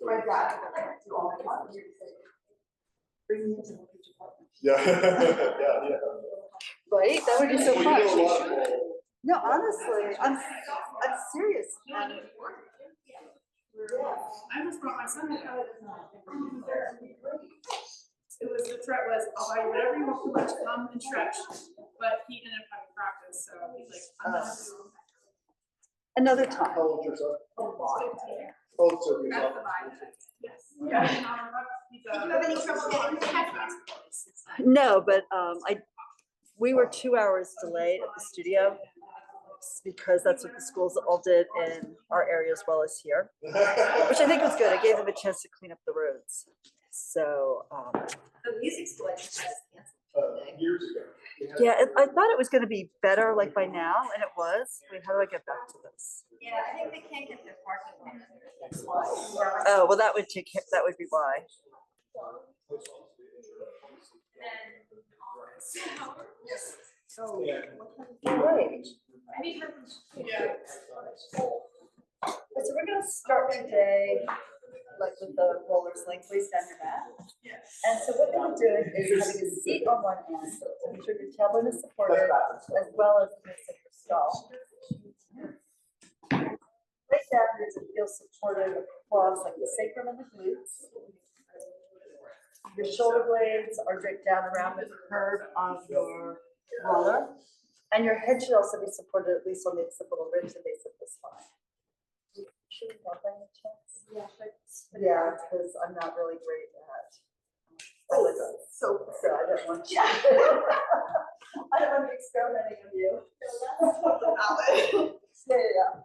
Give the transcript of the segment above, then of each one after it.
My dad would do all the time. Bring me into the department. Yeah, yeah. Right? That would be so Well, fun. you know a lot of people. No, honestly, I'm serious. I just brought my son in. It was, the threat was, I'll buy you whatever you want for lunch, come and stretch. But he ended up having practice, so he's like, I'm not gonna do Another time. How old's your son? a lot. Oh, it's okay. That's the vibe. Yes. Yeah. Did you have any trouble getting to Texas? No, but we were 2 hours delayed at the studio because that's what the schools all did in our area as well as here, which I think was good. It gave them a chance to clean up the roads. So The music school, I think, has canceled. Years ago. yeah, I thought it was going to be better like by now, and it was. Wait, how do I get back to this? Yeah, I think they can't get their parking lot. That's why. Oh, well, that would be why. Oh, great. I need her. Yeah. So we're gonna start today, like with the rollers lengthways down your mat. And so what we're doing is having a seat on one end, so make sure your tailbone is supported as well as the base of your skull. Right down here to feel supported across like the sacrum and the glutes. Your shoulder blades are draped down around the curve of your roller. And your head should also be supported at least on the occipital ridge, the base of the spine. Should we help by any chance? Yeah, because I'm not really great at. So I don't want you. I don't want to be experimenting with you. Yeah.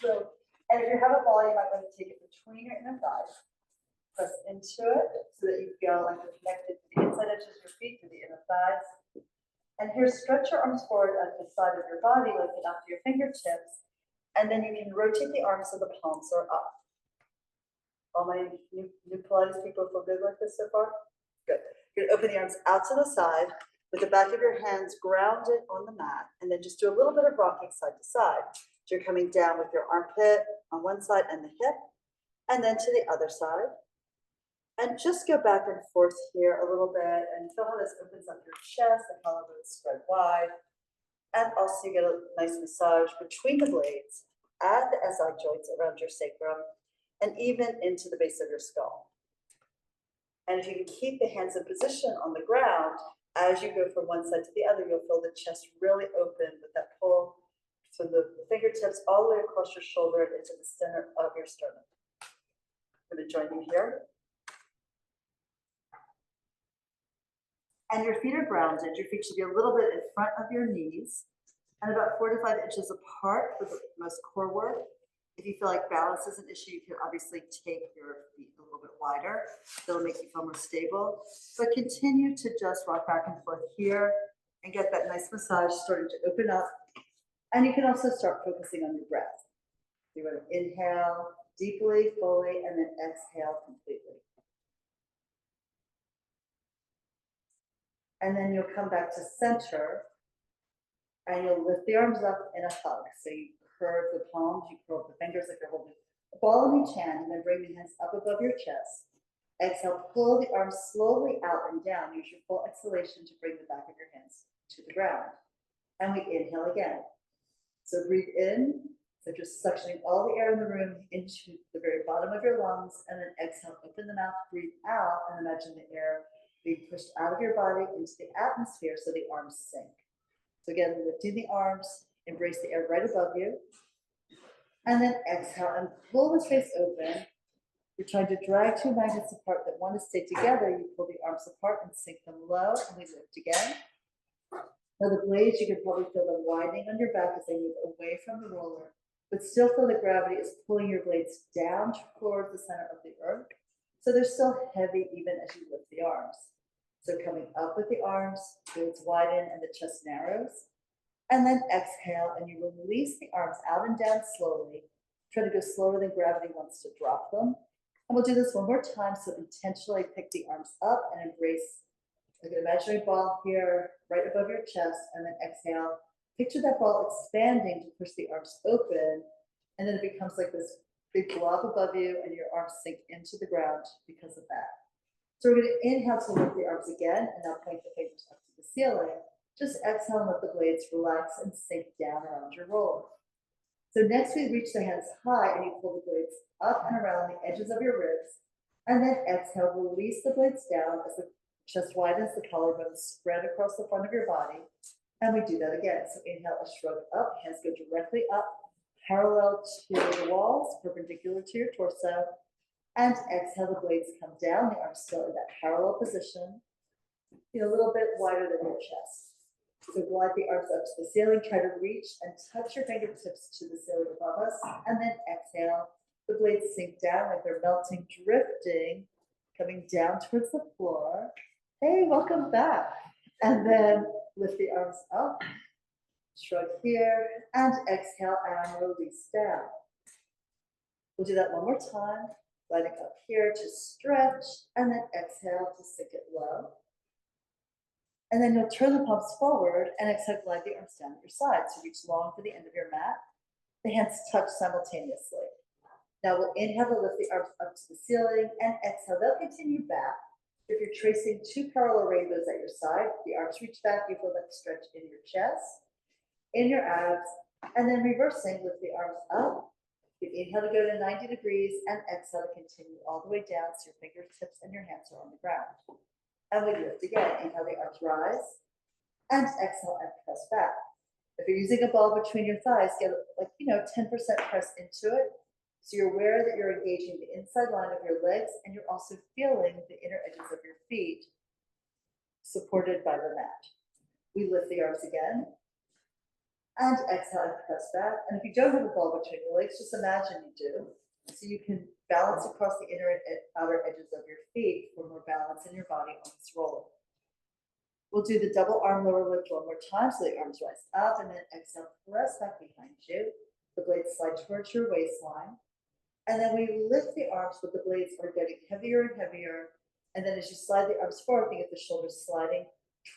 So, and if you have a ball, you might want to take it between your inner thighs. Press into it so that you feel like you're connected to the inside edges of your feet to the inner thighs. And here, stretch your arms forward at the side of your body, lifting up to your fingertips. And then you can rotate the arms so the palms are up. All my new Pilates people feel good like this so far? Good. You're gonna open the arms out to the side with the back of your hands grounded on the mat, and then just do a little bit of rocking side to side. So you're coming down with your armpit on one side and the hip, and then to the other side. And just go back and forth here a little bit and feel how this opens up your chest and collarbone is spread wide. And also you get a nice massage between the blades at the SI joints around your sacrum and even into the base of your skull. And if you can keep the hands in position on the ground, as you go from one side to the other, you'll feel the chest really open with that pull from the fingertips all the way across your shoulder and into the center of your sternum. I'm going to join you here. And your feet are grounded. Your feet should be a little bit in front of your knees and about 4 to 5 inches apart for the most core work. If you feel like balance is an issue, you can obviously take your feet a little bit wider. That'll make you feel more stable. But continue to just rock back and forth here and get that nice massage starting to open up. And you can also start focusing on your breath. You're going to inhale deeply, fully, and then exhale completely. And then you'll come back to center and you'll lift the arms up in a hug. So you curve the palms, you curl the fingers like you're holding a ball in each hand, and then bring the hands up above your chest. Exhale, pull the arms slowly out and down. Use your full exhalation to bring the back of your hands to the ground. And we inhale again. So breathe in, so just suctioning all the air in the room into the very bottom of your lungs, and then exhale, open the mouth, breathe out, and imagine the air being pushed out of your body into the atmosphere so the arms sink. So again, lifting the arms, embrace the air right above you. And then exhale and pull the space open. You're trying to drag two magnets apart that want to stay together. You pull the arms apart and sink them low, and we lift again. Now the blades, you can probably feel them widening on your back as they move away from the roller, but still feel the gravity is pulling your blades down towards the center of the earth. So they're still heavy even as you lift the arms. So coming up with the arms, blades widen and the chest narrows. And then exhale and you release the arms out and down slowly. Try to go slower than gravity wants to drop them. And we'll do this one more time. So intentionally pick the arms up and embrace like an imaginary ball here right above your chest, and then exhale. Picture that ball expanding to push the arms open, and then it becomes like this big blob above you, and your arms sink into the ground because of that. So we're gonna inhale to lift the arms again, and now point the fingers up to the ceiling. Just exhale and let the blades relax and sink down around your roller. So next we reach the hands high and you pull the blades up and around the edges of your ribs. And then exhale, release the blades down as the chest widens, the collarbones spread across the front of your body. And we do that again. So inhale, a shrug up, hands go directly up, parallel to the walls, perpendicular to your torso. And exhale, the blades come down, the arms still in that parallel position. A little bit wider than your chest. So glide the arms up to the ceiling, try to reach and touch your fingertips to the ceiling above us, and then exhale. The blades sink down like they're melting, drifting, coming down towards the floor. Hey, welcome back. And then lift the arms up, shrug here, and exhale and release down. We'll do that one more time. Gliding up here to stretch, and then exhale to sink it low. And then you'll turn the palms forward and exhale, glide the arms down at your side. So reach long to the end of your mat. The hands touch simultaneously. Now we'll inhale to lift the arms up to the ceiling, and exhale, they'll continue back. If you're tracing two parallel rainbows at your side, the arms reach back, you feel that stretch in your chest, in your abs, and then reversing, lift the arms up. You inhale to go to 90 degrees and exhale to continue all the way down so your fingertips and your hands are on the ground. And we lift again. Inhale, the arms rise, and exhale and press back. If you're using a ball between your thighs, get like 10% press into it. So you're aware that you're engaging the inside line of your legs, and you're also feeling the inner edges of your feet supported by the mat. We lift the arms again, and exhale and press back. And if you don't have a ball between your legs, just imagine you do. So you can balance across the inner and outer edges of your feet for more balance in your body on this roller. We'll do the double arm lower lift one more time. So the arms rise up, and then exhale, press back behind you. The blades slide towards your waistline. And then we lift the arms, but the blades are getting heavier and heavier. And then as you slide the arms forward, think of the shoulders sliding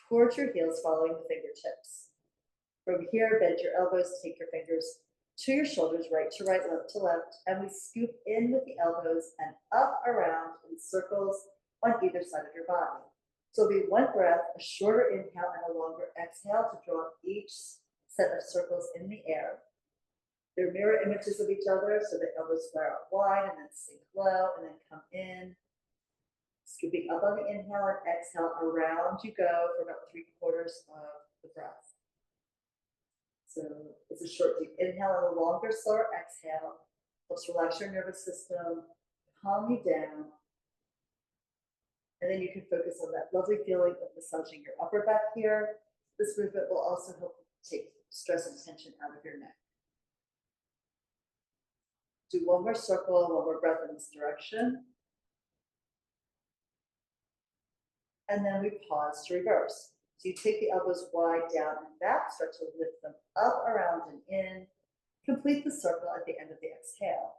towards your heels, following the fingertips. From here, bend your elbows, take your fingers to your shoulders, right to right, left to left, and we scoop in with the elbows and up, around in circles on either side of your body. So it'll be one breath, a shorter inhale and a longer exhale to draw each set of circles in the air. They're mirror images of each other, so the elbows flare out wide and then sink low and then come in. Scooping up on the inhale and exhale, around you go for about 3/4 of the breath. So it's a short, deep inhale and a longer, slower exhale. Helps relax your nervous system, calm you down. And then you can focus on that lovely feeling of massaging your upper back here. This movement will also help take stress and tension out of your neck. Do one more circle, one more breath in this direction. And then we pause to reverse. So you take the elbows wide down and back, start to lift them up, around, and in. Complete the circle at the end of the exhale.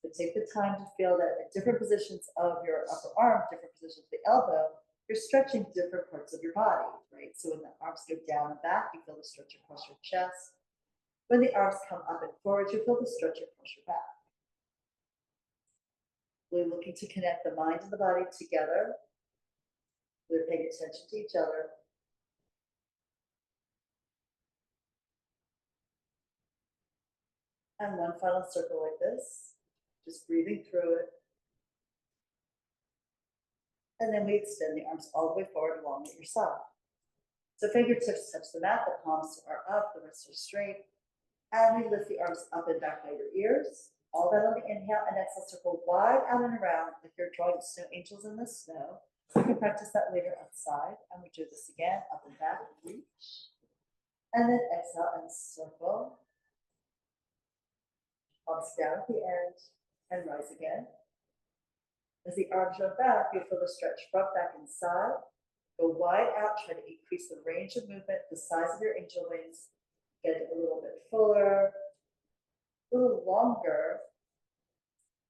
So take the time to feel that at different positions of your upper arm, different positions of the elbow, you're stretching different parts of your body, right? So when the arms go down and back, you feel the stretch across your chest. When the arms come up and forward, you feel the stretch across your back. We're looking to connect the mind and the body together. We're paying attention to each other. And one final circle like this, just breathing through it. And then we extend the arms all the way forward along at your side. So fingertips touch the mat, the palms are up, the wrists are straight. And we lift the arms up and back by your ears. All that on the inhale, and exhale, circle wide out and around like you're drawing snow angels in the snow. You can practice that later outside. And we do this again, up and back, reach. And then exhale and circle. Palms down at the end and rise again. As the arms run back, you feel the stretch front, back, and side. Go wide out, try to increase the range of movement, the size of your angel wings. Get it a little bit fuller, a little longer.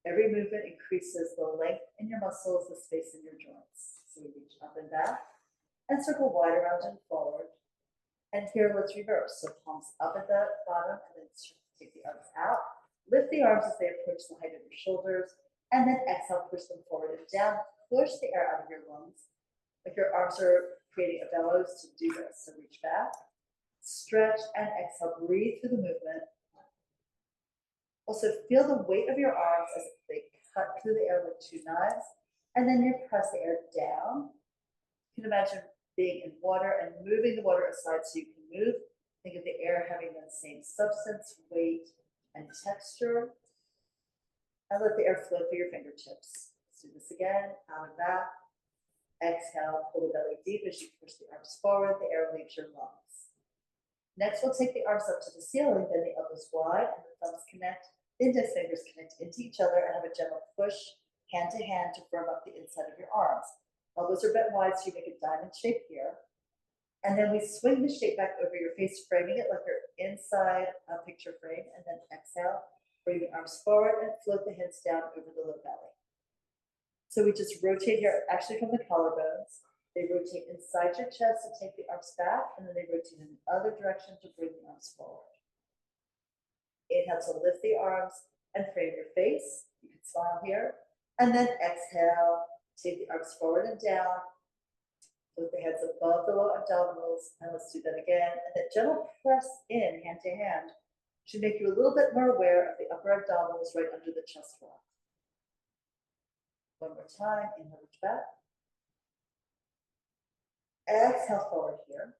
Every movement increases the length in your muscles, the space in your joints. So we reach up and back and circle wide around and forward. And here, let's reverse. So palms up at the bottom and then Take the arms out, lift the arms as they approach the height of your shoulders, and then exhale, push them forward and down, push the air out of your lungs. Like your arms are creating a bellows to do this. So reach back, stretch, and exhale, breathe through the movement. Also feel the weight of your arms as they cut through the air like two knives, and then you press the air down. You can imagine being in water and moving the water aside so you can move. Think of the air having the same substance, weight, and texture. And let the air flow through your fingertips. Let's do this again, out and back. Exhale, pull the belly deep as you push the arms forward, the air leaves your lungs. Next, we'll take the arms up to the ceiling, then the elbows wide and the thumbs connect, index fingers connect into each other and have a gentle push hand to hand to firm up the inside of your arms. Elbows are bent wide so you make a diamond shape here. And then we swing the shape back over your face, framing it like you're inside a picture frame, and then exhale, bring the arms forward and float the hands down over the low belly. So we just rotate here, actually from the collarbones. They rotate inside your chest to take the arms back, and then they rotate in the other direction to bring the arms forward. Inhale to lift the arms and frame your face. You can smile here. And then exhale, take the arms forward and down. Put the hands above the low abdominals, and let's do that again. And that gentle press in, hand to hand, should make you a little bit more aware of the upper abdominals right under the chest wall. One more time, inhale, reach back. Exhale forward here.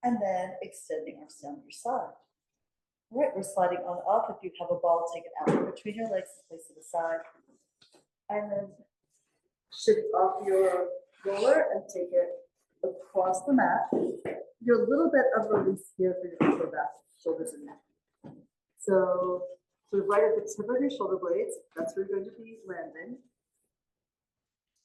And then extending arms down your side. All right, we're sliding on up. If you have a ball, take it out between your legs and place it aside. And then shift off your roller and take it across the mat. You're a little bit of release here for your upper back, shoulders and neck. So sort of right at the tip of your shoulder blades, that's where you're going to be landing.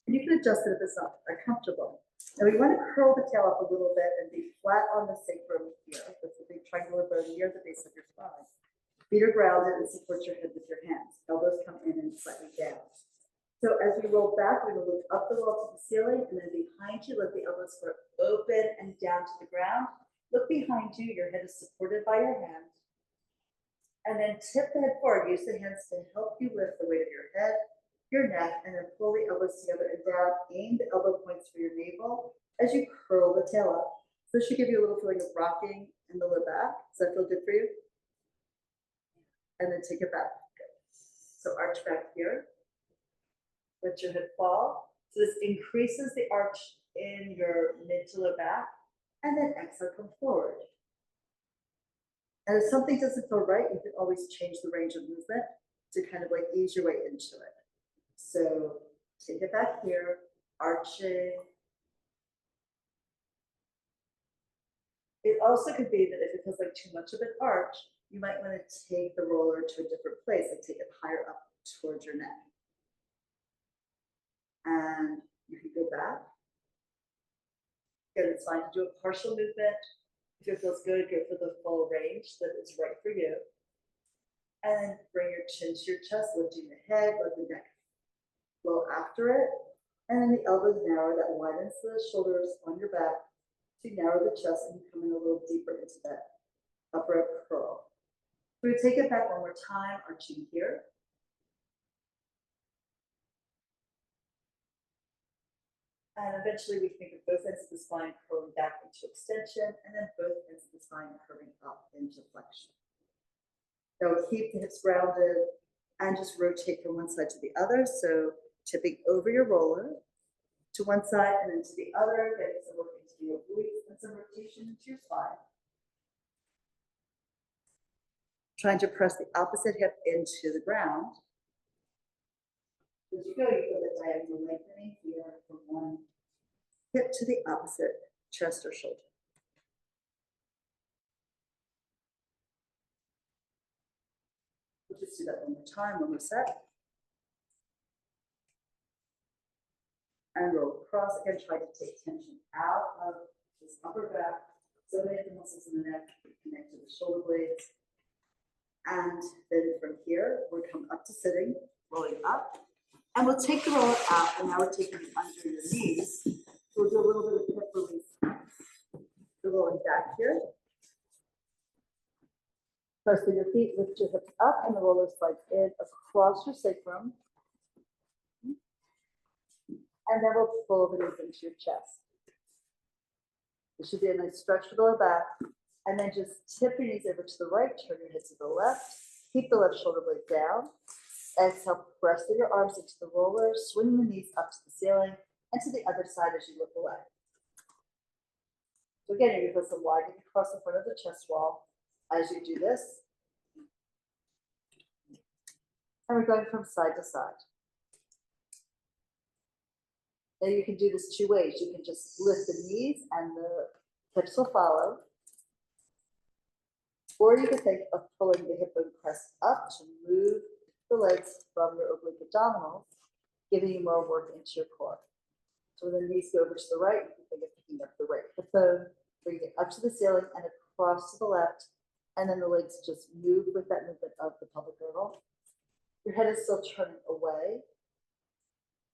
And you can adjust it if it's not comfortable. Now we want to curl the tail up a little bit and be flat on the sacrum here. That's the big triangular bone near the base of your spine. Feet are grounded and support your head with your hands. Elbows come in and slightly down. So as we roll back, we're going to look up the wall to the ceiling, and then behind you, let the elbows go open and down to the ground. Look behind you, your head is supported by your hand. And then tip the head forward. Use the hands to help you lift the weight of your head, your neck, and then pull the elbows together and down. Aim the elbow points for your navel as you curl the tail up. So this should give you a little feeling of rocking in the low back. Does that feel good for you? And then take it back. Good. So arch back here. Let your head fall. So this increases the arch in your mid to low back. And then exhale, come forward. And if something doesn't feel right, you can always change the range of movement to kind of like ease your way into it. So take it back here, arching. It also could be that if it feels like too much of an arch, you might want to take the roller to a different place, like take it higher up towards your neck. And you can go back. Good, it's fine to do a partial movement. If it feels good, go for the full range that is right for you. And bring your chin to your chest, lifting the head, let the neck flow after it. And then the elbows narrow, that widens the shoulders on your back to narrow the chest and come in a little deeper into that upper curl. So we take it back one more time, arching here. And eventually we think of both ends of the spine curling back into extension, and then both ends of the spine curving up into flexion. Now we'll keep the hips rounded and just rotate from one side to the other. So tipping over your roller to one side and then to the other, getting some work into your obliques and some rotation into your spine. Trying to press the opposite hip into the ground. As you go, you feel the diagonal lengthening here from one hip to the opposite chest or shoulder. We'll just do that one more time, one more set. And roll across. Again, try to take tension out of this upper back. So many of the muscles in the neck connect to the shoulder blades. And then from here, we'll come up to sitting, rolling up. And we'll take the roller out, and now we're taking it under your knees. So we'll do a little bit of hip release. So rolling back here. Press through your feet, lift your hips up, and the roller slides in across your sacrum. And then we'll pull the knees into your chest. There should be a nice stretch for the lower back. And then just tip your knees over to the right, turn your hips to the left. Keep the left shoulder blade down. Exhale, press through your arms into the roller, swing the knees up to the ceiling and to the other side as you look away. So again, you're going to put some widening across the front of the chest wall as you do this. And we're going from side to side. Now you can do this two ways. You can just lift the knees and the hips will follow. Or you can think of pulling the hip bone crest up to move the legs from your oblique abdominals, giving you more work into your core. So when the knees go over to the right, you can think of picking up the right hip bone, bring it up to the ceiling and across to the left, and then the legs just move with that movement of the pelvic girdle. Your head is still turning away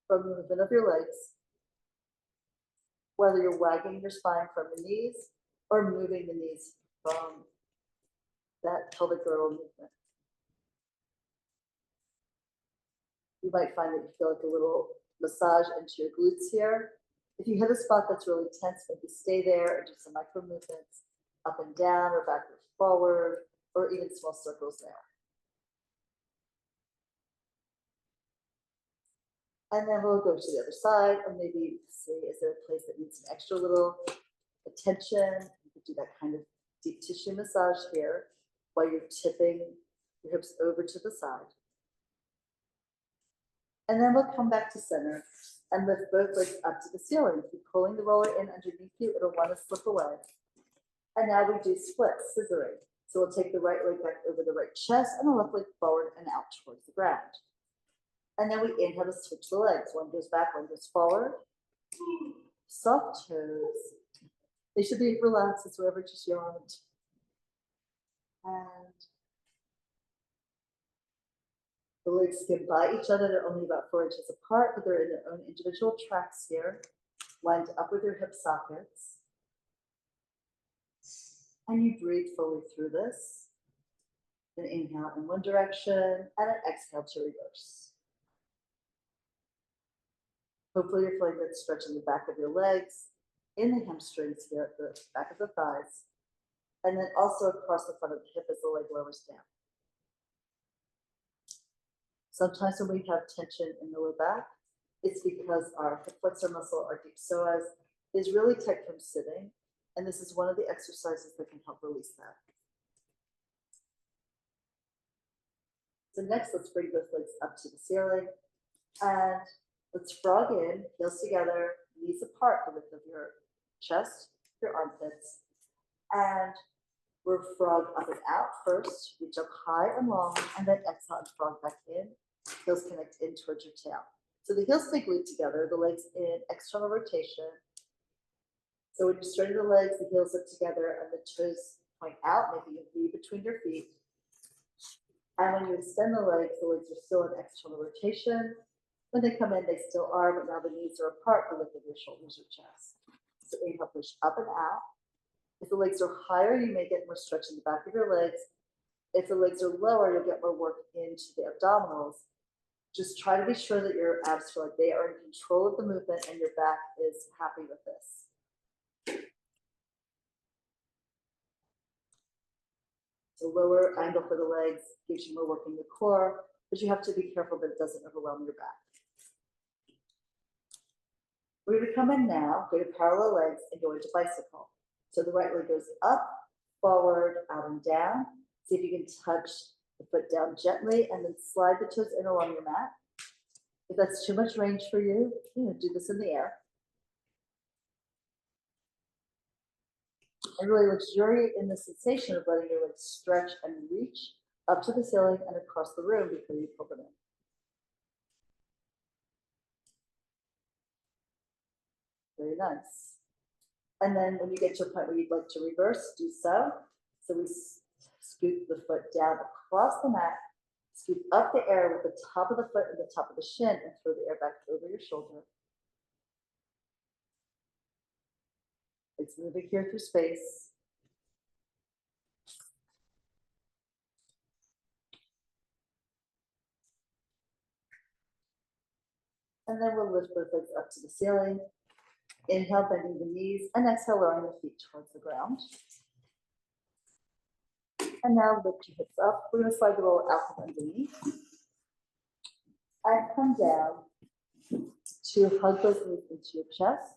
from the movement of your legs, whether you're wagging your spine from the knees or moving the knees from that pelvic girdle movement. You might find that you feel like a little massage into your glutes here. If you hit a spot that's really tense, maybe stay there and do some micro movements up and down or backwards, forward, or even small circles there. And then we'll go to the other side and maybe see, is there a place that needs an extra little attention? You could do that kind of deep tissue massage here while you're tipping your hips over to the side. And then we'll come back to center and lift both legs up to the ceiling. Keep pulling the roller in underneath you. It'll want to slip away. And now we do split, scissoring. So we'll take the right leg back over the right chest and the left leg forward and out towards the ground. And then we inhale to switch the legs. One goes back, one goes forward. Soft toes. They should be relaxed as whoever just yawned. And the legs skim by each other. They're only about 4 inches apart, but they're in their own individual tracks here, lined up with your hip sockets. And you breathe fully through this. An inhale in one direction and an exhale to reverse. Hopefully you're feeling good stretch in the back of your legs, in the hamstrings here at the back of the thighs, and then also across the front of the hip as the leg lowers down. Sometimes when we have tension in the lower back, it's because our hip flexor muscle, our deep psoas, is really tight from sitting, and this is one of the exercises that can help release that. So next, let's bring both legs up to the ceiling, and let's frog in, heels together, knees apart, the width of your chest, your armpits. And we're frog up and out first, reach up high and long, and then exhale and frog back in. Heels connect in towards your tail. So the heels stay glued together, the legs in external rotation. So when you straighten the legs, the heels are together and the toes point out, making a V between your feet. And when you extend the legs are still in external rotation. When they come in, they still are, but now the knees are apart, the width of your shoulders or chest. So inhale, push up and out. If the legs are higher, you may get more stretch in the back of your legs. If the legs are lower, you'll get more work into the abdominals. Just try to be sure that your abs feel like they are in control of the movement and your back is happy with this. So lower angle for the legs gives you more work in the core, but you have to be careful that it doesn't overwhelm your back. We're going to come in now, go to parallel legs and go into bicycle. So the right leg goes up, forward, out and down. See if you can touch the foot down gently and then slide the toes in along your mat. If that's too much range for you, do this in the air. And really luxuriate in the sensation of letting your legs stretch and reach up to the ceiling and across the room before you pull them in. Very nice. And then when you get to a point where you'd like to reverse, do so. So we scoop the foot down across the mat, scoop up the air with the top of the foot and the top of the shin, and throw the air back over your shoulder. It's moving here through space. And then we'll lift both legs up to the ceiling. Inhale, bending the knees, and exhale, lowering the feet towards the ground. And now lift your hips up. We're gonna slide the roller out from underneath. And come down to hug those knees into your chest.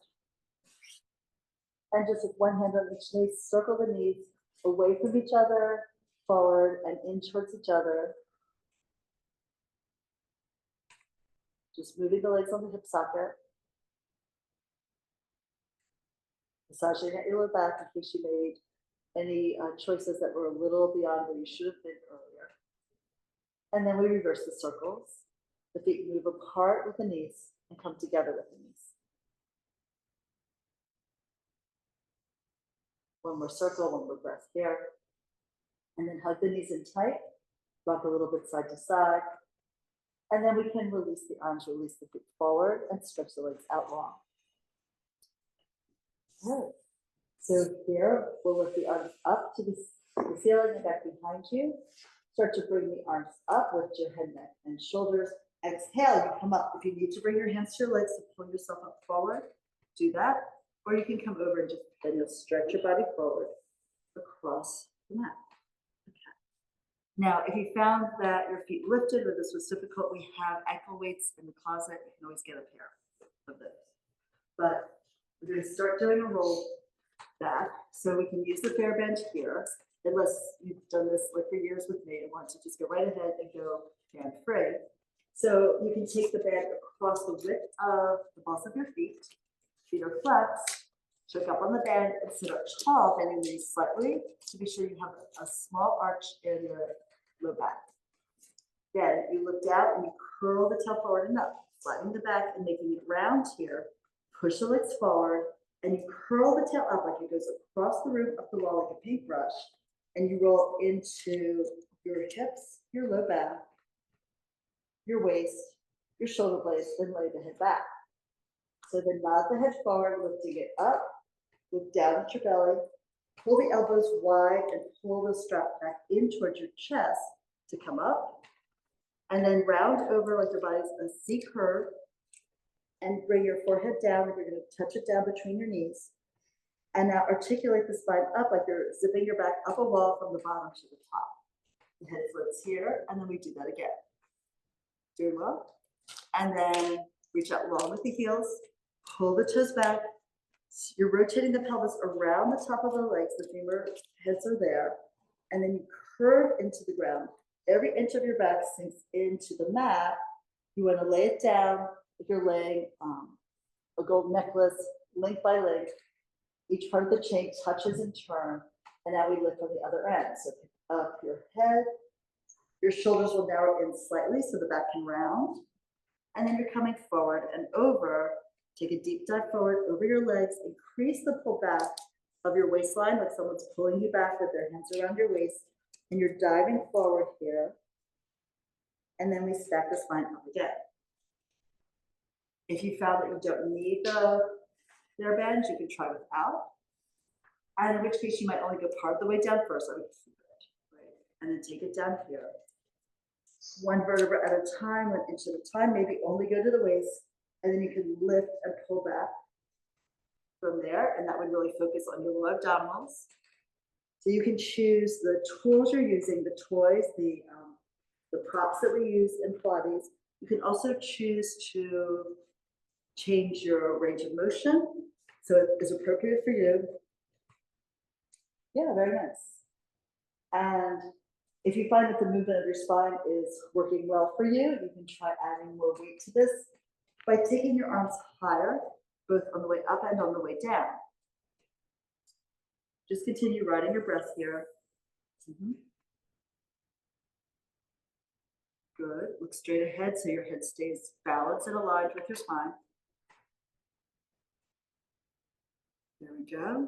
And just with one hand on each knee, circle the knees away from each other, forward and in towards each other. Just moving the legs on the hip socket. Massaging at your lower back in case you made any choices that were a little beyond where you should have been earlier. And then we reverse the circles. The feet move apart with the knees and come together with the knees. One more circle, one more breath here. And then hug the knees in tight, rock a little bit side to side. And then we can release the arms, release the feet forward, and stretch the legs out long. All right. So here, we'll lift the arms up to the ceiling and back behind you. Start to bring the arms up, lift your head, neck, and shoulders. Exhale, you come up. If you need to bring your hands to your legs to pull yourself up forward, do that. Or you can come over and just, then you'll stretch your body forward across the mat. Okay. Now, if you found that your feet lifted or this was difficult, we have ankle weights in the closet. You can always get a pair of those. But we're going to start doing a roll back. So we can use the fair bench here, unless you've done this like for years with me and want to just go right ahead and go hand free. So you can take the band across the width of the balls of your feet. Feet are flexed, choke up on the band and sit up tall, bending the knees slightly to be sure you have a small arch in the low back. Then you look down and you curl the tail forward and up, flattening the back and making it round here. Push the legs forward and you curl the tail up like it goes across the room, up the wall like a paintbrush, and you roll into your hips, your low back, your waist, your shoulder blades, then lay the head back. So then nod the head forward, lifting it up, look down at your belly, pull the elbows wide and pull the strap back in towards your chest to come up. And then round over like your body's a C curve and bring your forehead down. You're going to touch it down between your knees. And now articulate the spine up like you're zipping your back up a wall from the bottom to the top. The head floats here, and then we do that again. Doing well. And then reach out long with the heels, pull the toes back. You're rotating the pelvis around the top of the legs, the femur heads are there, and then you curve into the ground. Every inch of your back sinks into the mat. You want to lay it down. If you're laying a gold necklace, link by link, each part of the chain touches in turn, and now we lift on the other end. So pick up your head, your shoulders will narrow in slightly so the back can round, and then you're coming forward and over. Take a deep dive forward over your legs, increase the pull back of your waistline like someone's pulling you back with their hands around your waist, and you're diving forward here, and then we stack the spine up again. If you found that you don't need the their bend, you can try without, and in which case you might only go part of the way down first. I would keep it, right? And then take it down here. One vertebra at a time, 1 inch at a time, maybe only go to the waist, and then you can lift and pull back from there, and that would really focus on your lower abdominals. So you can choose the tools you're using, the toys, the props that we use in Pilates. You can also choose to change your range of motion so it is appropriate for you. Yeah, very nice. And if you find that the movement of your spine is working well for you, you can try adding more weight to this by taking your arms higher, both on the way up and on the way down. Just continue riding your breath here. Good. Look straight ahead so your head stays balanced and aligned with your spine. There we go.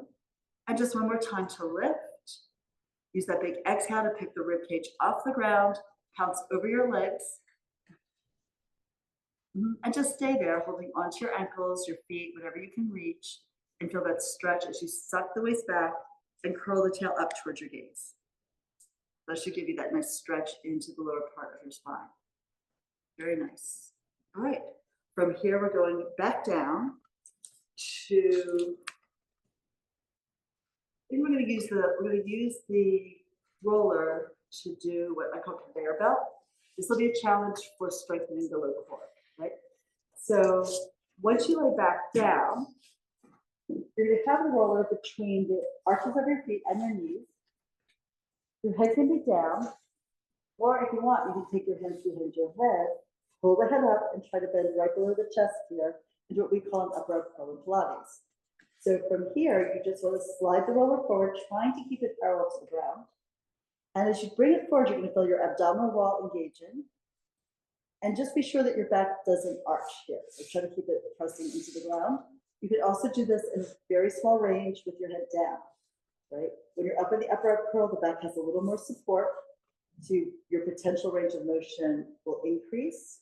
And just one more time to lift. Use that big exhale to pick the rib cage off the ground. Pounce over your legs. And just stay there, holding onto your ankles, your feet, whatever you can reach, and feel that stretch as you suck the waist back and curl the tail up towards your gaze. That should give you that nice stretch into the lower part of your spine. Very nice. All right. From here, we're going back down to, I think we're gonna use the roller to do what I call conveyor belt. This will be a challenge for strengthening the low core, right? So once you lay back down, you're gonna have the roller between the arches of your feet and your knees. Your head can be down, or if you want, you can take your hands behind your head, pull the head up and try to bend right below the chest here, and do what we call an upper curl in Pilates. So from here, you just want to slide the roller forward, trying to keep it parallel to the ground. And as you bring it forward, you're going to feel your abdominal wall engaging. And just be sure that your back doesn't arch here. So try to keep it pressing into the ground. You can also do this in a very small range with your head down, right? When you're up in the upper curl, the back has a little more support, so your potential range of motion will increase.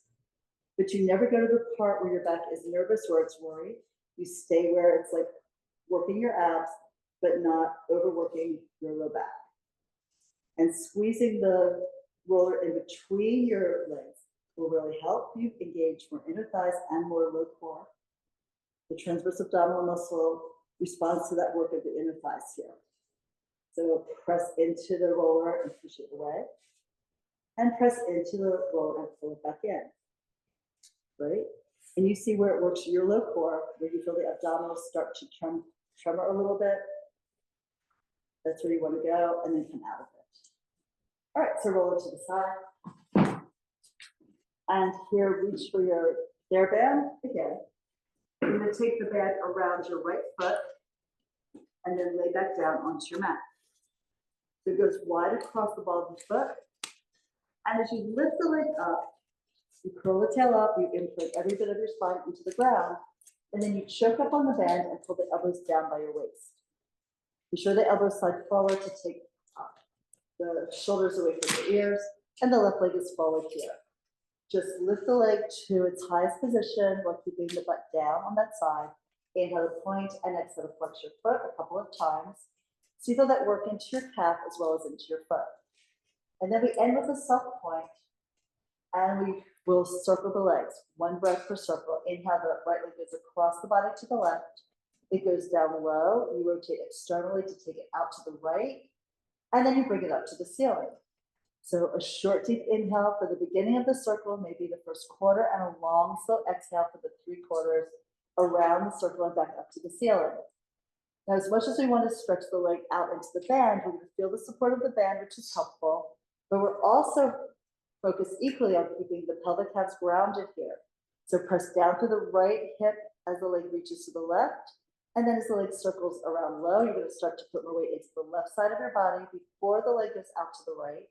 But you never go to the part where your back is nervous or it's worried. You stay where it's like working your abs, but not overworking your low back. And squeezing the roller in between your legs will really help you engage more inner thighs and more low core. The transverse abdominal muscle responds to that work of the inner thighs here. So press into the roller and push it away. And press into the roller and pull it back in. Right? And you see where it works your low core, where you feel the abdominals start to tremor a little bit. That's where you want to go, and then come out of it. All right, so roll it to the side. And here, reach for your bear band again. You're going to take the band around your right foot and then lay back down onto your mat. So it goes wide across the ball of the foot. And as you lift the leg up, you curl the tail up, you input every bit of your spine into the ground, and then you choke up on the band and pull the elbows down by your waist. Be sure the elbows slide forward to take the shoulders away from your ears, and the left leg is forward here. Just lift the leg to its highest position while keeping the butt down on that side. Inhale to point and exhale to flex your foot a couple of times. So you feel that work into your calf as well as into your foot. And then we end with a soft point, and we will circle the legs. One breath per circle. Inhale, the right leg goes across the body to the left. It goes down low. You rotate externally to take it out to the right, and then you bring it up to the ceiling. So a short, deep inhale for the beginning of the circle, maybe the first quarter, and a long, slow exhale for the 3/4 around the circle and back up to the ceiling. Now, as much as we want to stretch the leg out into the band, we're going to feel the support of the band, which is helpful, but we're also focused equally on keeping the pelvic halves grounded here. So press down to the right hip as the leg reaches to the left, and then as the leg circles around low, you're going to start to put more weight into the left side of your body before the leg goes out to the right.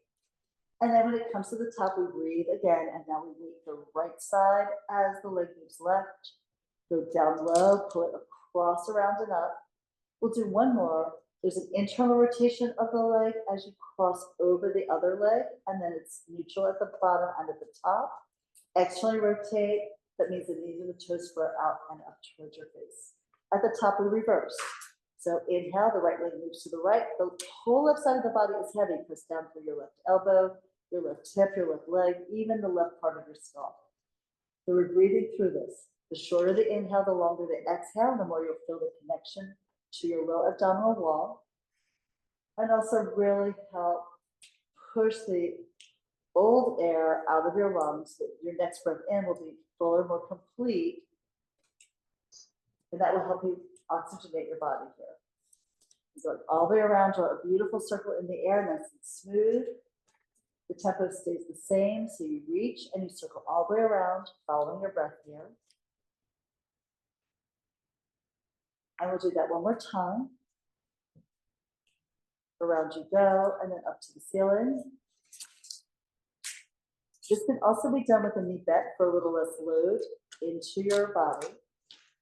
And then when it comes to the top, we breathe again, and now we move the right side as the leg moves left. Go down low, pull it across, around, and up. We'll do one more. There's an internal rotation of the leg as you cross over the other leg, and then it's neutral at the bottom and at the top. Externally rotate. That means the knees and the toes spread out and up towards your face. At the top, we reverse. So inhale, the right leg moves to the right. The whole left side of the body is heavy. Press down through your left elbow, your left hip, your left leg, even the left part of your skull. So we're breathing through this. The shorter the inhale, the longer the exhale, the more you'll feel the connection to your low abdominal wall. And also really help push the old air out of your lungs, so your next breath in will be fuller, more complete. And that will help you oxygenate your body here. So all the way around, draw a beautiful circle in the air, nice and smooth. The tempo stays the same, so you reach and you circle all the way around, following your breath here. And we'll do that one more time. Around you go, and then up to the ceiling. This can also be done with a knee bent for a little less load into your body.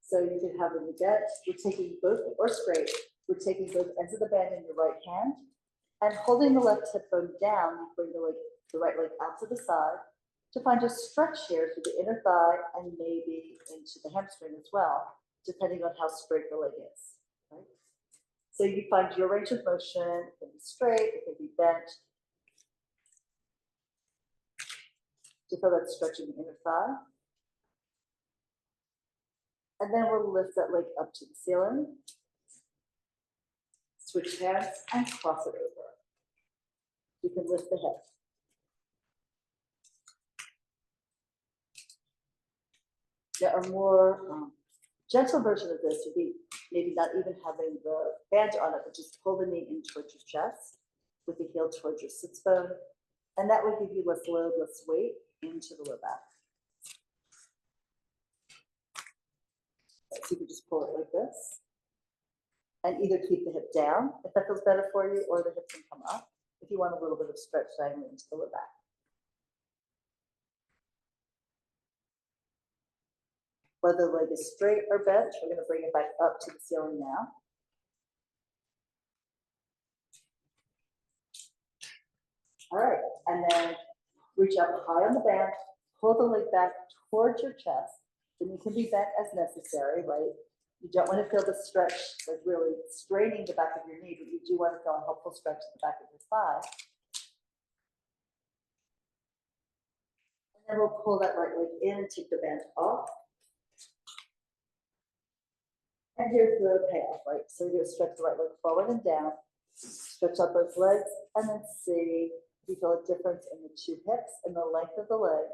So you can have a knee bent. We're taking both, or straight, we're taking both ends of the band in your right hand, and holding the left hip bone down, you bring the right leg out to the side to find a stretch here through the inner thigh and maybe into the hamstring as well, depending on how straight the leg is. Right? So you find your range of motion. It can be straight, it can be bent. To feel that stretch in the inner thigh. And then we'll lift that leg up to the ceiling. Switch hands and cross it over. You can lift the hip. There are more gentle version of this would be maybe not even having the band on it, but just pull the knee in towards your chest with the heel towards your sits bone. And that would give you less load, less weight into the low back. So you can just pull it like this. And either keep the hip down, if that feels better for you, or the hip can come up if you want a little bit of stretch diagonally into the low back. Whether the leg is straight or bent, we're going to bring it back up to the ceiling now. All right, and then reach up high on the band, pull the leg back towards your chest. The knee can be bent as necessary, right? You don't want to feel the stretch, like really straining the back of your knee, but you do want to feel a helpful stretch in the back of your thigh. And then we'll pull that right leg in and take the band off. And here's the payoff, right? So you're going to stretch the right leg forward and down, stretch out both legs, and then see if you feel a difference in the two hips and the length of the leg,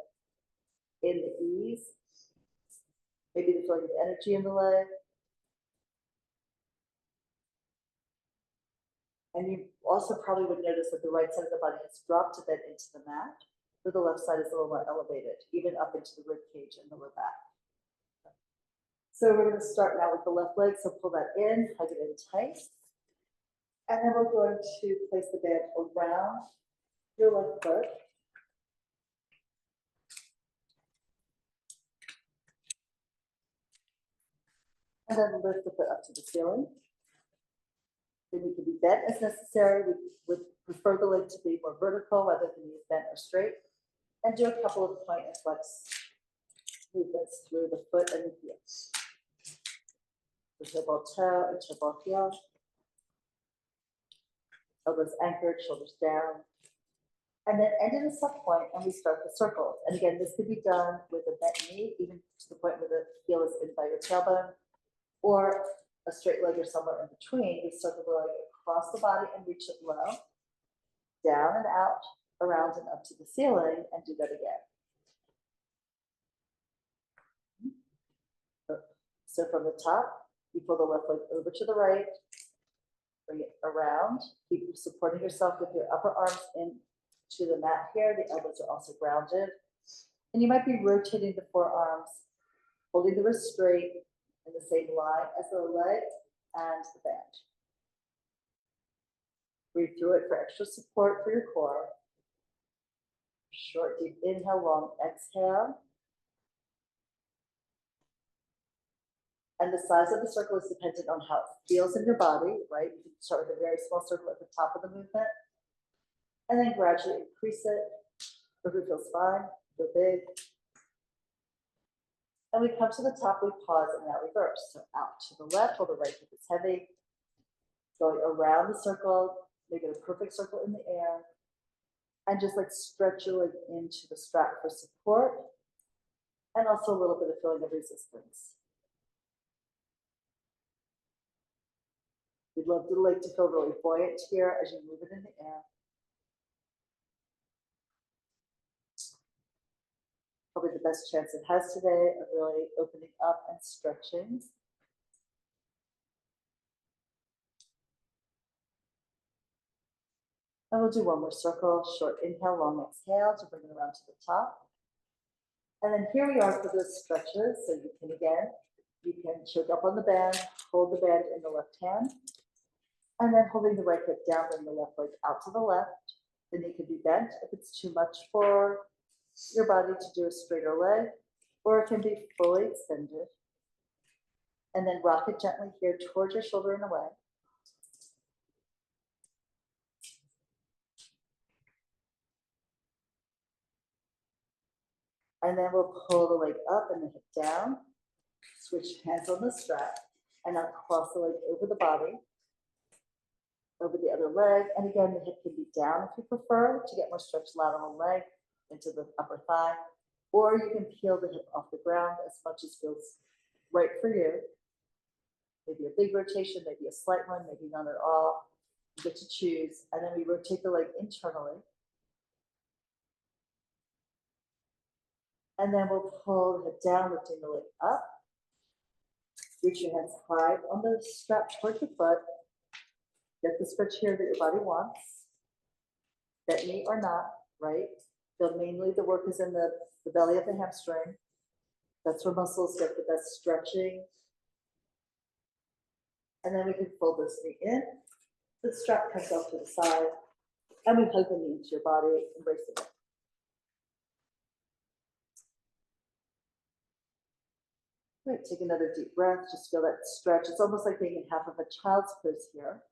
in the ease, maybe the feeling of energy in the leg. And you also probably would notice that the right side of the body has dropped a bit into the mat, but the left side is a little more elevated, even up into the rib cage and the low back. So we're going to start now with the left leg. So pull that in, hug it in tight. And then we're going to place the band around your left foot. And then lift the foot up to the ceiling. Then you can be bent as necessary. We would prefer the leg to be more vertical rather than be bent or straight. And do a couple of point and flex movements through the foot and the heel. The toe and toe heel. Elbows anchored, shoulders down. And then end in a sub point and we start the circles. And again, this could be done with a bent knee, even to the point where the heel is in by your tailbone, or a straight leg or somewhere in between. We circle the leg across the body and reach it low, down and out, around and up to the ceiling, and do that again. So from the top, you pull the left leg over to the right, bring it around, keep supporting yourself with your upper arms into the mat here. The elbows are also grounded. And you might be rotating the forearms, holding the wrist straight in the same line as the leg and the band. Breathe through it for extra support for your core. Short, deep inhale, long exhale. And the size of the circle is dependent on how it feels in your body, right? You can start with a very small circle at the top of the movement, and then gradually increase it. If it feels fine, feel big. And we come to the top, we pause, and now reverse. So out to the left, while the right hip is heavy. Going around the circle, make it a perfect circle in the air. And just like stretch your leg into the strap for support. And also a little bit of feeling of resistance. We'd love the leg to feel really buoyant here as you move it in the air. Probably the best chance it has today of really opening up and stretching. And we'll do one more circle, short inhale, long exhale to bring it around to the top. And then here we are for those stretches. So you can choke up on the band, hold the band in the left hand, and then holding the right hip down, bring the left leg out to the left. The knee can be bent if it's too much for your body to do a straighter leg, or it can be fully extended. And then rock it gently here towards your shoulder and away. And then we'll pull the leg up and the hip down, switch hands on the strap, and now cross the leg over the body, over the other leg. And again, the hip can be down if you prefer to get more stretched lateral leg into the upper thigh, or you can peel the hip off the ground as much as feels right for you. Maybe a big rotation, maybe a slight one, maybe none at all. You get to choose, and then we rotate the leg internally. And then we'll pull the head down, lifting the leg up. Reach your hands high on the strap towards your foot. Get the stretch here that your body wants. Bent knee or not, right? So mainly the work is in the belly of the hamstring. That's where muscles get the best stretching. And then we can fold this knee in. The strap comes off to the side. And we hug the knee into your body, embrace it. Great, take another deep breath, just feel that stretch. It's almost like being in half of a child's pose here.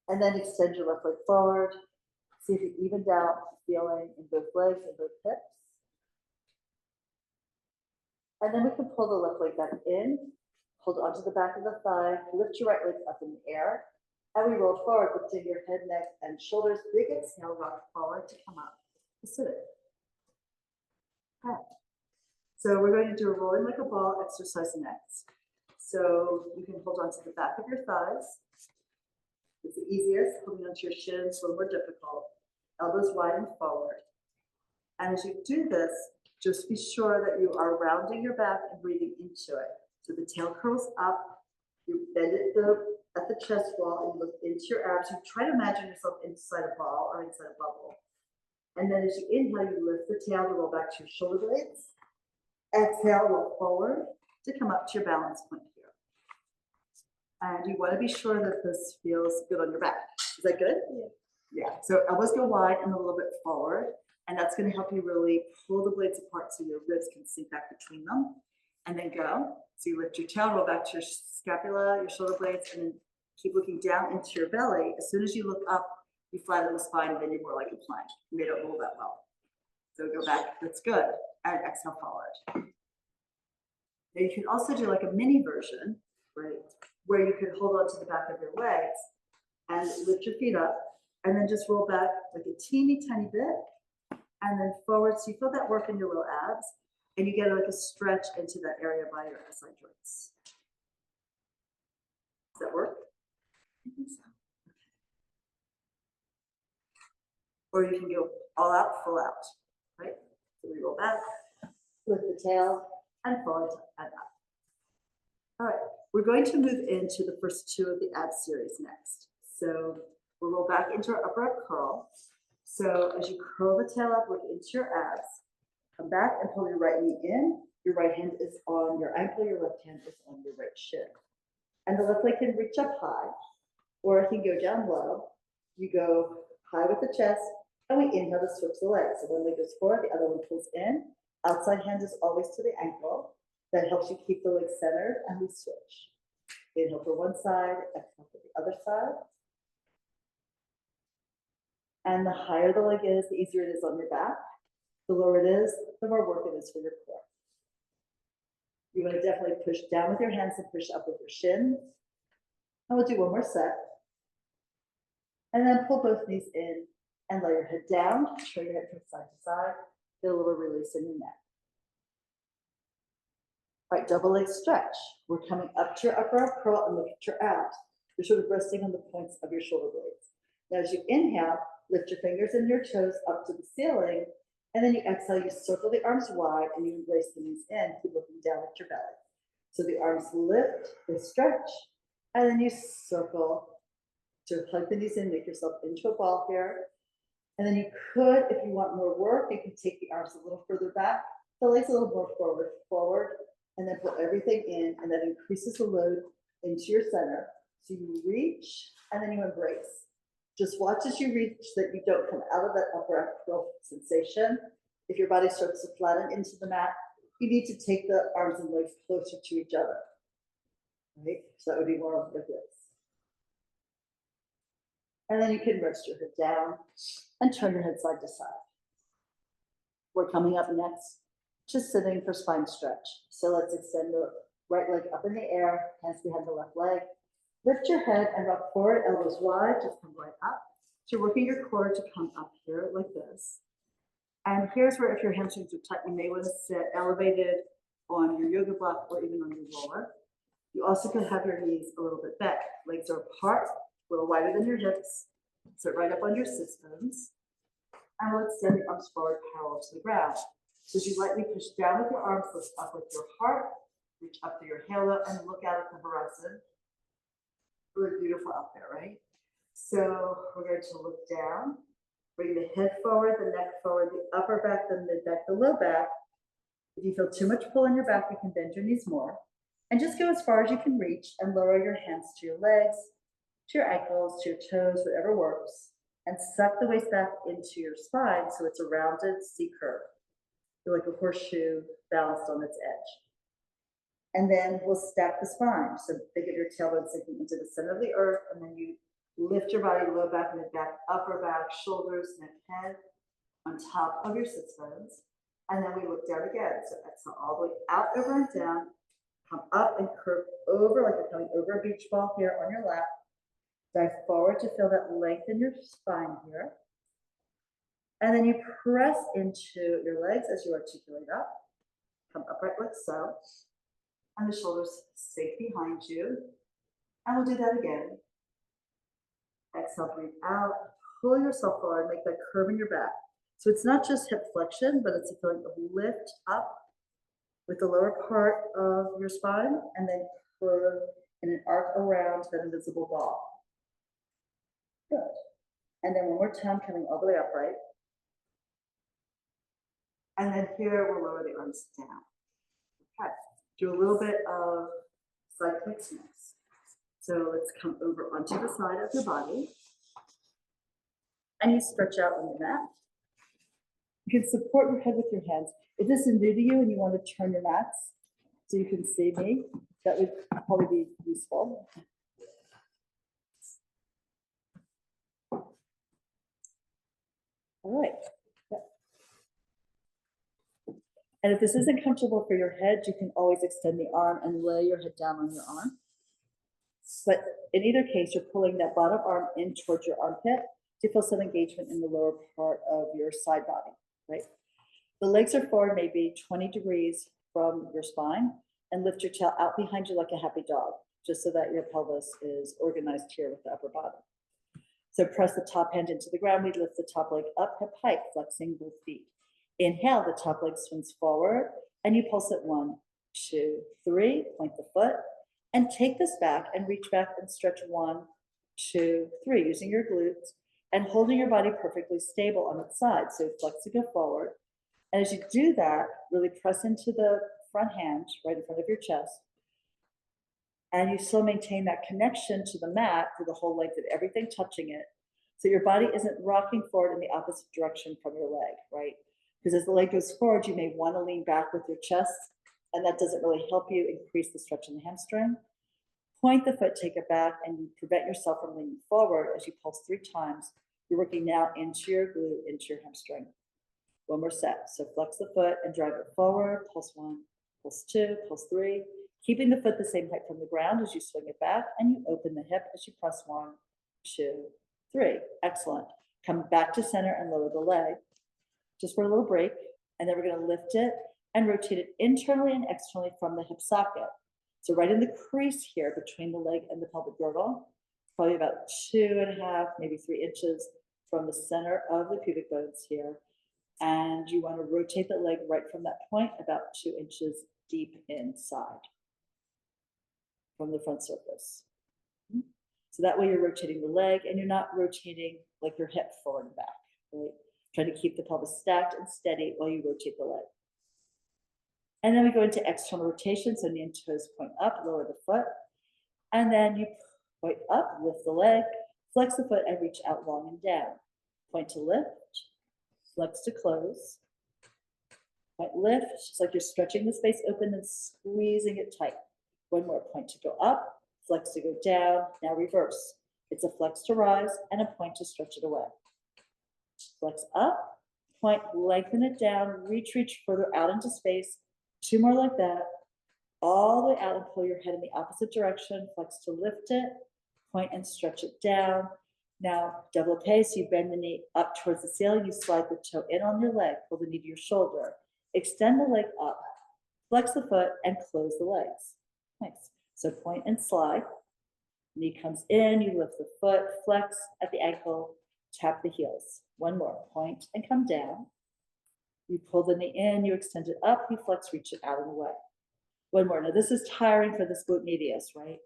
And then extend your left leg forward. See if you evened out, feeling in both legs and both hips. And then we can pull the left leg back in, hold onto the back of the thigh, lift your right leg up in the air, and we roll forward, lifting your head, neck, and shoulders. Big exhale, rock forward to come up. Sit it. Okay. So we're going to do a rolling like a ball exercise next. So you can hold onto the back of your thighs. It's the easiest, holding onto your shins, a little more difficult. Elbows wide and forward. And as you do this, just be sure that you are rounding your back and breathing into it. So the tail curls up, you bend it at the chest wall, and you look into your abs. You try to imagine yourself inside a ball or inside a bubble. And then as you inhale, you lift the tail to roll back to your shoulder blades. Exhale, roll forward to come up to your balance point here. And you want to be sure that this feels good on your back. Is that good? Yeah. So elbows go wide and a little bit forward. And that's going to help you really pull the blades apart so your ribs can sink back between them. And then go. So you lift your tail, roll back to your scapula, your shoulder blades, and then keep looking down into your belly. As soon as you look up, you flatten the spine, and then you're more like a plank. You may not roll that well. So go back. That's good. And exhale forward. Now you can also do like a mini version, right, where you could hold on to the back of your legs and lift your feet up, and then just roll back like a teeny tiny bit, and then forward. So you feel that work in your little abs, and you get like a stretch into that area by your SI joints. Does that work? I think so. Or you can go all out, full out, right? So we roll back, lift the tail, and forward and up. All right, we're going to move into the first two of the ab series next. So we'll roll back into our upper up curl. So as you curl the tail up, look into your abs, come back and pull your right knee in. Your right hand is on your ankle, your left hand is on your right shin. And the left leg can reach up high, or it can go down low. You go high with the chest, and we inhale to switch the legs. So one leg goes forward, the other one pulls in. Outside hand is always to the ankle. That helps you keep the leg centered, and we switch. Inhale for one side, exhale for the other side. And the higher the leg is, the easier it is on your back. The lower it is, the more work it is for your core. You want to definitely push down with your hands and push up with your shins. And we'll do one more set. And then pull both knees in and lay your head down. Turn your head from side to side. Get a little release in your neck. All right, double leg stretch. We're coming up to your upper arm curl and look at your abs. You're sort of resting on the points of your shoulder blades. Now, as you inhale, lift your fingers and your toes up to the ceiling. And then you exhale, you circle the arms wide and you embrace the knees in. Keep looking down at your belly. So the arms lift, they stretch, and then you circle to hug the knees in, make yourself into a ball here. And then you could, if you want more work, you can take the arms a little further back, the legs a little more forward, and then pull everything in, and that increases the load into your center. So you reach, and then you embrace. Just watch as you reach that you don't come out of that upper curl sensation. If your body starts to flatten into the mat, you need to take the arms and legs closer to each other. Right? So that would be more like this. And then you can rest your head down and turn your head side to side. We're coming up next to sitting for spine stretch. So let's extend the right leg up in the air, hands behind the left leg. Lift your head and rock forward, elbows wide, just come right up. So you're working your core to come up here like this. And here's where if your hamstrings are tight, you may want to sit elevated on your yoga block or even on your roller. You also can have your knees a little bit bent. Legs are apart, a little wider than your hips. Sit right up on your sits bones. And we'll extend the arms forward parallel to the ground. So as you lightly push down with your arms, lift up with your heart, reach up through your halo and look out at the horizon. Really beautiful out there, right? So we're going to look down, bring the head forward, the neck forward, the upper back, the mid back, the low back. If you feel too much pull in your back, you can bend your knees more. And just go as far as you can reach and lower your hands to your legs, to your ankles, to your toes, whatever works. And suck the waist back into your spine so it's a rounded C curve. You're like a horseshoe balanced on its edge. And then we'll stack the spine. So think of your tailbone sinking into the center of the earth, and then you lift your body, low back, mid back, upper back, shoulders, neck, head, on top of your sits bones. And then we look down again. So exhale all the way out, over and down. Come up and curve over like you're coming over a beach ball here on your lap. Dive forward to feel that length in your spine here. And then you press into your legs as you articulate up. Come upright like so. And the shoulders sink behind you. And we'll do that again. Exhale, breathe out. Pull yourself forward, make that curve in your back. So it's not just hip flexion, but it's a feeling of lift up with the lower part of your spine and then curve in an arc around that invisible ball. Good. And then one more time, coming all the way upright. And then here, we'll lower the arms down. Okay. Do a little bit of side kicks next. So let's come over onto the side of your body. And you stretch out on the mat. You can support your head with your hands. If this is new to you and you want to turn your mats so you can see me, that would probably be useful. All right. And if this isn't comfortable for your head, you can always extend the arm and lay your head down on your arm. But in either case, you're pulling that bottom arm in towards your armpit to feel some engagement in the lower part of your side body, right? The legs are forward maybe 20 degrees from your spine, and lift your tail out behind you like a happy dog, just so that your pelvis is organized here with the upper body. So press the top hand into the ground. We lift the top leg up, hip height, flexing both feet. Inhale, the top leg swings forward, and you pulse it 1, 2, 3, point the foot, and take this back and reach back and stretch 1, 2, 3, using your glutes and holding your body perfectly stable on its side. So flex to go forward. And as you do that, really press into the front hand right in front of your chest. And you still maintain that connection to the mat through the whole length of everything touching it. So your body isn't rocking forward in the opposite direction from your leg, right? Because as the leg goes forward, you may want to lean back with your chest, and that doesn't really help you increase the stretch in the hamstring. Point the foot, take it back, and you prevent yourself from leaning forward as you pulse 3 times. You're working now into your glute, into your hamstring. One more set. So flex the foot and drive it forward. Pulse 1, pulse 2, pulse 3. Keeping the foot the same height from the ground as you swing it back, and you open the hip as you press 1, 2, 3. Excellent. Come back to center and lower the leg. Just for a little break, and then we're going to lift it and rotate it internally and externally from the hip socket. So right in the crease here between the leg and the pelvic girdle, probably about 2.5, maybe 3 inches from the center of the pubic bones here. And you want to rotate the leg right from that point about 2 inches deep inside from the front surface. So that way you're rotating the leg and you're not rotating like your hip forward and back, right? Trying to keep the pelvis stacked and steady while you rotate the leg. And then we go into external rotation. So knee and toes point up, lower the foot. And then you point up, lift the leg, flex the foot and reach out long and down. Point to lift, flex to close. Point lift, just like you're stretching the space open and squeezing it tight. One more, point to go up, flex to go down. Now reverse. It's a flex to rise and a point to stretch it away. Flex up, point, lengthen it down, reach further out into space. 2 more like that. All the way out and pull your head in the opposite direction. Flex to lift it, point and stretch it down. Now, double pace, you bend the knee up towards the ceiling. You slide the toe in on your leg, pull the knee to your shoulder. Extend the leg up. Flex the foot and close the legs. Nice. So point and slide. Knee comes in, you lift the foot, flex at the ankle, tap the heels. One more, point and come down. You pull the knee in, you extend it up, you flex, reach it out and away. One more. Now this is tiring for this glute medius, right?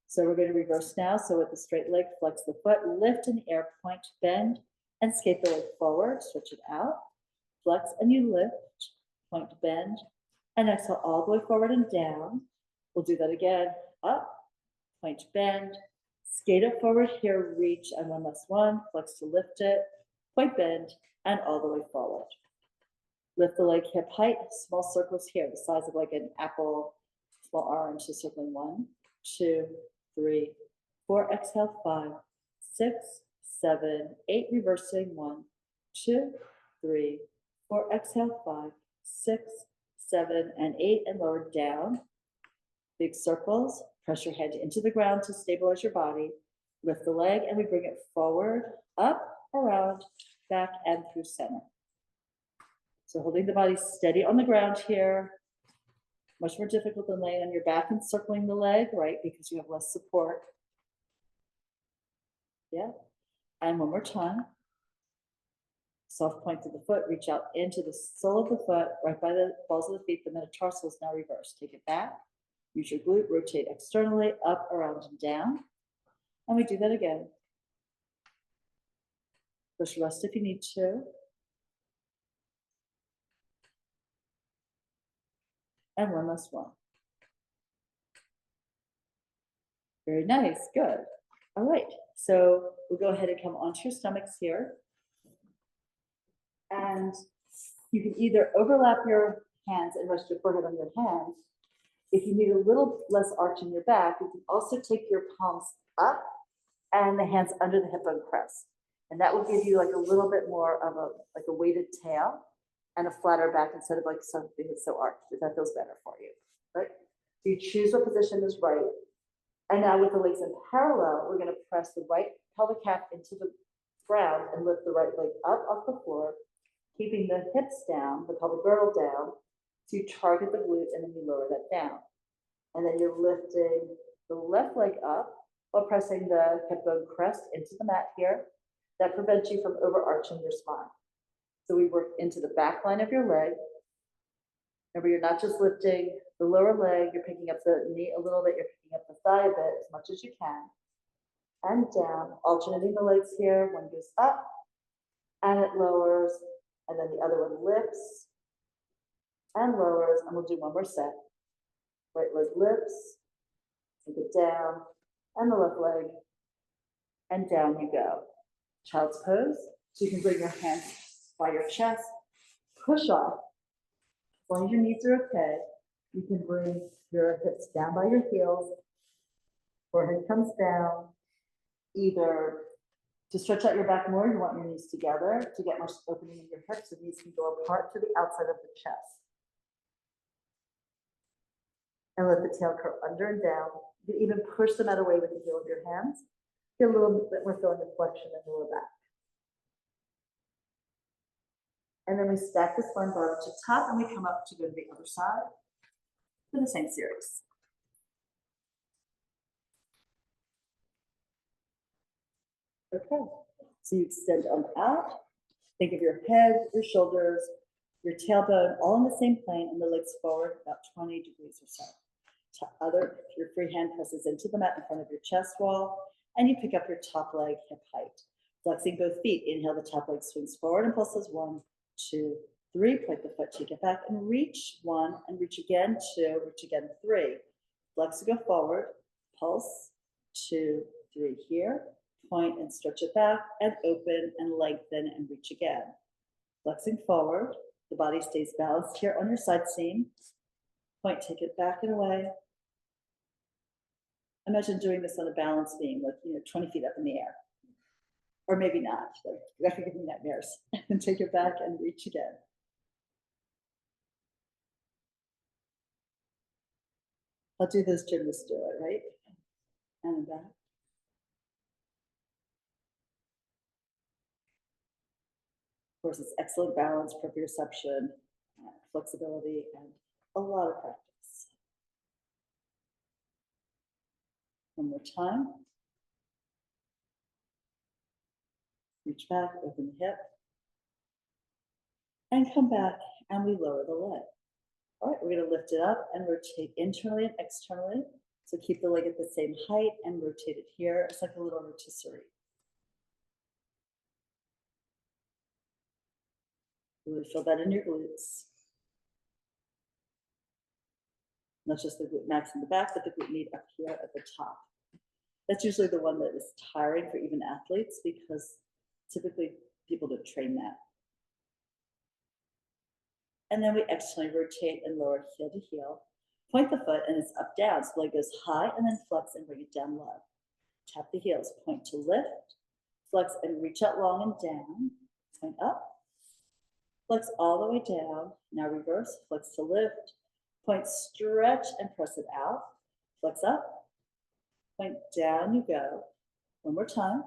So we're going to reverse now. So with the straight leg, flex the foot, lift in the air, point, bend, and skate the leg forward, stretch it out, flex and you lift, point, bend, and exhale all the way forward and down. We'll do that again, up, point, bend, skate it forward here, reach, and one last one, flex to lift it, point, bend, and all the way forward. Lift the leg hip height, small circles here, the size of like an apple, small orange, so circling 1, 2, 3, 4, exhale, 5, 6, 7, 8, reversing, 1, 2, 3, 4, exhale, 5, 6, 7, and 8, and lower down. Big circles, press your head into the ground to stabilize your body. Lift the leg and we bring it forward, up, around, back, and through center. So holding the body steady on the ground here, much more difficult than laying on your back and circling the leg, right? Because you have less support. Yeah. And one more time. Soft point to the foot, reach out into the sole of the foot, right by the balls of the feet. The metatarsals now reverse. Take it back. Use your glute, rotate externally, up, around, and down. And we do that again. Push rest if you need to. And one last one. Very nice, good. All right, so we'll go ahead and come onto your stomachs here. And you can either overlap your hands and rest your forehead on your hands. If you need a little less arch in your back, you can also take your palms up and the hands under the hip bone crest. And that will give you like a little bit more of a weighted tail and a flatter back instead of like something that's so arched, if that feels better for you, right? So you choose what position is right. And now with the legs in parallel, we're gonna press the right pelvic calf into the ground and lift the right leg up off the floor, keeping the hips down, the pelvic girdle down, so you target the glute and then you lower that down. And then you're lifting the left leg up while pressing the hip bone crest into the mat here. That prevents you from overarching your spine. So we work into the back line of your leg. Remember, you're not just lifting the lower leg, you're picking up the knee a little bit, you're picking up the thigh a bit as much as you can. And down, alternating the legs here. One goes up and it lowers, and then the other one lifts and lowers, and we'll do one more set. Right leg lifts, take it down, and the left leg, and down you go. Child's pose, so you can bring your hands by your chest, push off. As long as your knees are okay, you can bring your hips down by your heels, forehead comes down, either to stretch out your back more, you want your knees together to get more opening in your hips, so knees can go apart to the outside of the chest. And let the tail curl under and down. You can even push the mat away with the heel of your hands. Get a little bit more feeling of flexion in the lower back. And then we stack the spine bottom to top and we come up to go to the other side for the same series. Okay, so you extend arm out. Think of your head, your shoulders, your tailbone, all in the same plane, and the legs forward about 20 degrees or so. Your free hand presses into the mat in front of your chest wall, and you pick up your top leg hip height. Flexing both feet, inhale, the top leg swings forward and pulses 1, 2, 3. Point the foot, take it back and reach 1, and reach again 2, reach again 3. Flex to go forward, pulse 2, 3 here. Point and stretch it back and open and lengthen and reach again. Flexing forward, the body stays balanced here on your side seam. Point, take it back and away. Imagine doing this on a balance beam, like 20 feet up in the air. Or maybe not, like that could give me nightmares. And take it back and reach again. I'll do those gymnasts do it, right? And back. Of course, it's excellent balance, proprioception, flexibility, and a lot of practice. One more time. Reach back, open the hip. And come back, and we lower the leg. All right, we're gonna lift it up and rotate internally and externally. So keep the leg at the same height and rotate it here. It's like a little rotisserie. Really feel that in your glutes. Not just the glute max in the back, but the glute med up here at the top. That's usually the one that is tiring for even athletes because typically people don't train that. And then we externally rotate and lower heel to heel. Point the foot and it's up, down. So the leg goes high and then flex and bring it down low. Tap the heels, point to lift, flex and reach out long and down. Point up, flex all the way down. Now reverse, flex to lift, point, stretch and press it out. Flex up, point down you go. One more time.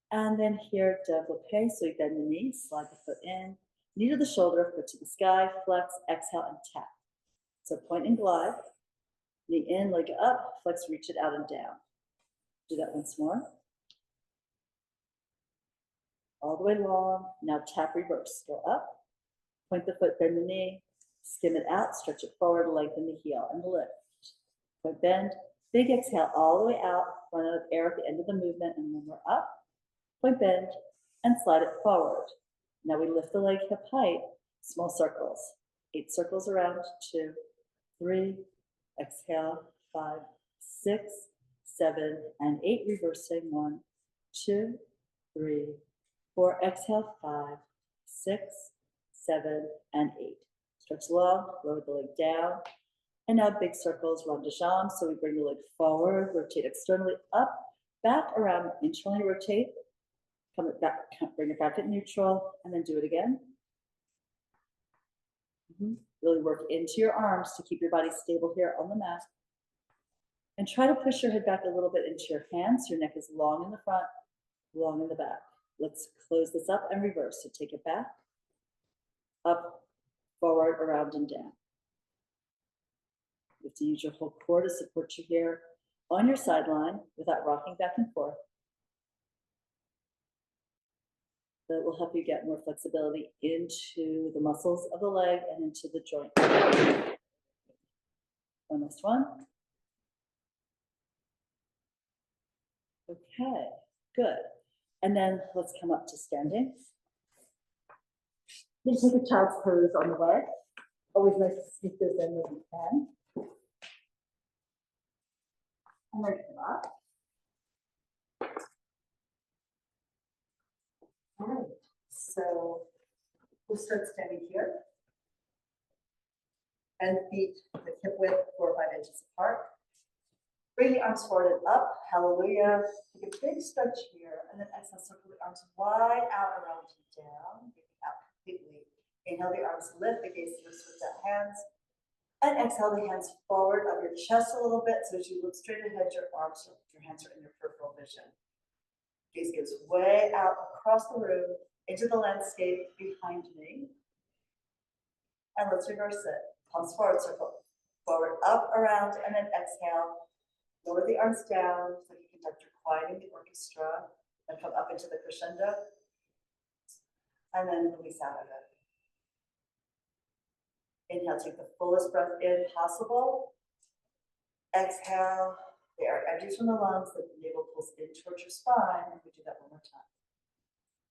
And then here, développé, so you bend the knee, slide the foot in, knee to the shoulder, foot to the sky, flex, exhale, and tap. So point and glide, knee in, leg up, flex, reach it out and down. Do that once more. All the way long, now tap, reverse, go up, point the foot, bend the knee, skim it out, stretch it forward, lengthen the heel, and lift. Point, bend, big exhale all the way out, run out of air at the end of the movement, and then we're up. Point, bend, and slide it forward. Now we lift the leg hip height, small circles. 8 circles around, 2, 3, exhale, 5, 6, 7, and 8, reversing, 1, 2, 3, 4, exhale, 5, 6, 7, and 8. Stretch long, lower the leg down. And now big circles, rond de jambe. So we bring the leg forward, rotate externally, up, back, around, internally rotate. Come it back, bring it back at neutral, and then do it again. Really work into your arms to keep your body stable here on the mat. And try to push your head back a little bit into your hands. Your neck is long in the front, long in the back. Let's close this up and reverse. So take it back, up, forward, around, and down. You have to use your whole core to support you here on your sideline without rocking back and forth. That will help you get more flexibility into the muscles of the leg and into the joint. One last one. Okay, good. And then let's come up to standing. You can take a child's pose on the way. Always nice to sneak those in when you can. And then come up. All right, so we'll start standing here. And feet the hip width 4 or 5 inches apart. Bring the arms forward and up, hallelujah. Take a big stretch here, and then exhale, circle the arms wide out around and down, getting out completely. Inhale, the arms lift, the gaze lifts with the hands. And exhale, the hands forward of your chest a little bit, so as you look straight ahead, your hands are in your peripheral vision. Gaze goes way out across the room, into the landscape behind me. And let's reverse it. Palms forward, circle forward, up, around, and then exhale. Lower the arms down, like a conductor quieting the orchestra, and come up into the crescendo. And then release out of it. Inhale, take the fullest breath in possible. Exhale, the air empties from the lungs, the navel pulls in towards your spine, and we do that one more time.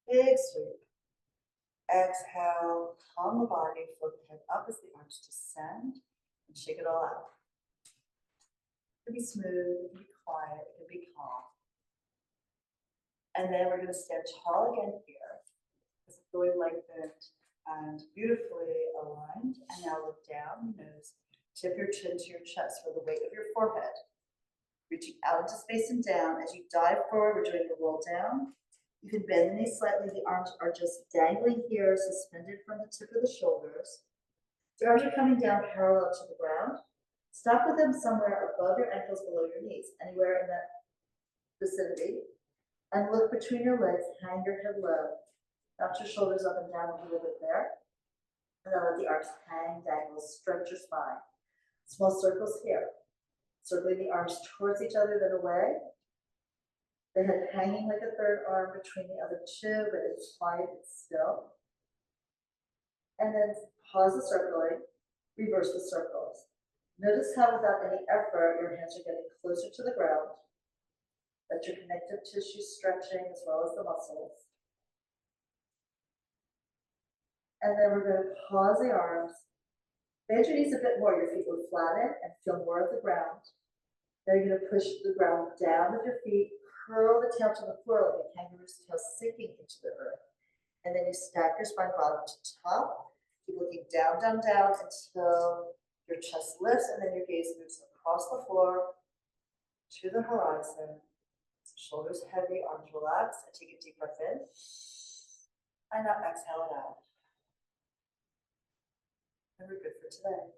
Big sweep. Exhale, calm the body, float the head up as the arms descend, and shake it all out. It can be smooth, it can be quiet, it can be calm. And then we're going to stand tall again here. It's fully lengthened and beautifully aligned. And now look down your nose, tip your chin to your chest for the weight of your forehead. Reaching out into space and down. As you dive forward, we're doing the roll down. You can bend the knees slightly. The arms are just dangling here, suspended from the tip of the shoulders. The arms are coming down parallel to the ground. Stop with them somewhere above your ankles, below your knees, anywhere in that vicinity. And look between your legs, hang your head low. Bounce your shoulders up and down a little bit there. And then let the arms hang, dangle, stretch your spine. Small circles here. Circling the arms towards each other, then away. The head hanging like a third arm between the other two, but it's quiet and still. And then pause the circling, reverse the circles. Notice how without any effort, your hands are getting closer to the ground. Let your connective tissue stretching as well as the muscles. And then we're going to pause the arms. Bend your knees a bit more, your feet will flatten and feel more of the ground. Now you're going to push the ground down with your feet, curl the tail to the floor like a kangaroo's tail sinking into the earth. And then you stack your spine bottom to top. Keep looking down, down, down until your chest lifts and then your gaze moves across the floor to the horizon. Shoulders heavy, arms relaxed, and take a deep breath in. And now exhale it out. And we're good for today.